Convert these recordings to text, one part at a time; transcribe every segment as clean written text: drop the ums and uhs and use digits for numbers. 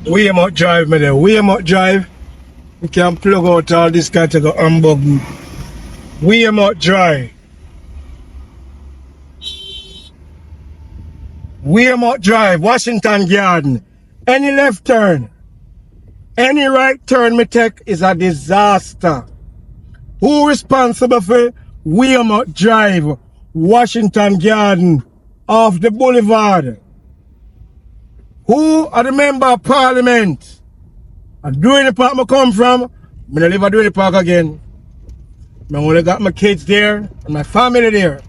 Weymouth Drive, me there. Weymouth Drive. You can plug out all this guy to go unbug. Weymouth Drive. Weymouth Drive, Washington Garden. Any left turn, any right turn me take is a disaster. Who responsible for Weymouth Drive, Washington Garden, off the boulevard? Who are the member of parliament? And doing the park I come from, I don't live at doing the park again. I only got my kids there and my family there.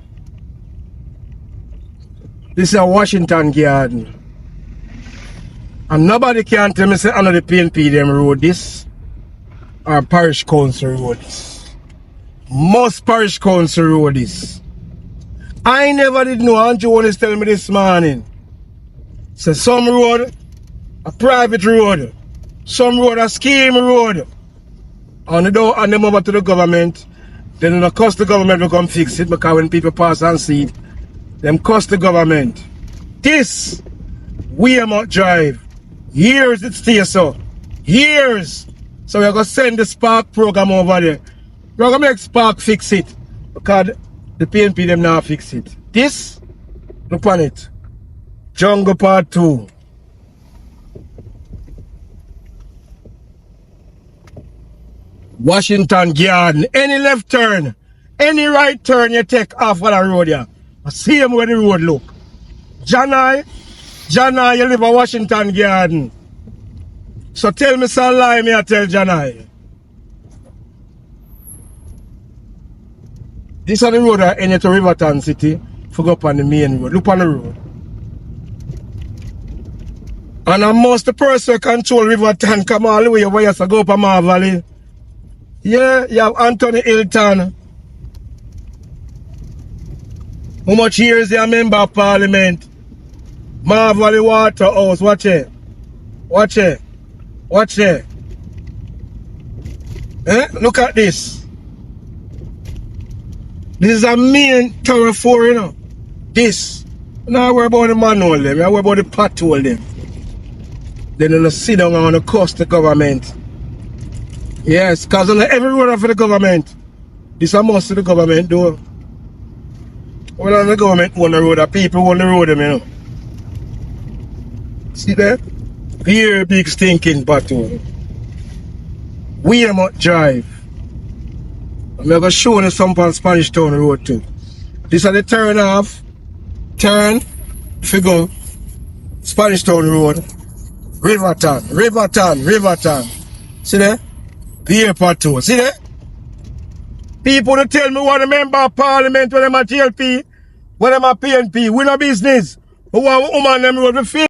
This is a Washington Garden. And nobody can tell me say I know the PNP them road this or parish council road this. Most parish council road this. I never did know, Andrew was telling me this morning. So some road a private road, some road a scheme road. And they don't hand them over to the government. Then it cost the government to come fix it because when people pass and see it, them cost the government. This Weymouth Drive, years it stays so. Years. So we're going to send the Spark program over there. We're going to make Spark fix it. Because the PNP them now fix it. This, look on it. Jungle Part 2. Washington Garden. Any left turn, any right turn you take off of the road here. I see him where the road look. Janai, you live in Washington Garden. So tell me some lie me I tell Janai. This is the road that enter to Riverton City. For go up on the main road. Look on the road. And most the person control Riverton come all the way over here to go up a Mar Valley. Yeah, you have Anthony Hilton. How much years you a member of parliament? Mar Valley Waterhouse, watch it. Watch it. Watch it. Eh? Look at this. This is a main thoroughfare, you know. This. Now I worry about the manhole them, I worry about the pothole them. Then they'll sit down and cost the government. Yes, because every road for the government. This is a must to the government do. Well, the government own the road, the people own the road, you know. See that? Here, big stinking battle. Weymouth Drive. I'm going to show you some on Spanish Town Road too. This is the turn off. Turn. If you go Spanish Town Road. Riverton. See that? Here part 2. See that? People to tell me what a member of parliament when them a TLP, when them a PNP, we no business. Who want woman them road to feel.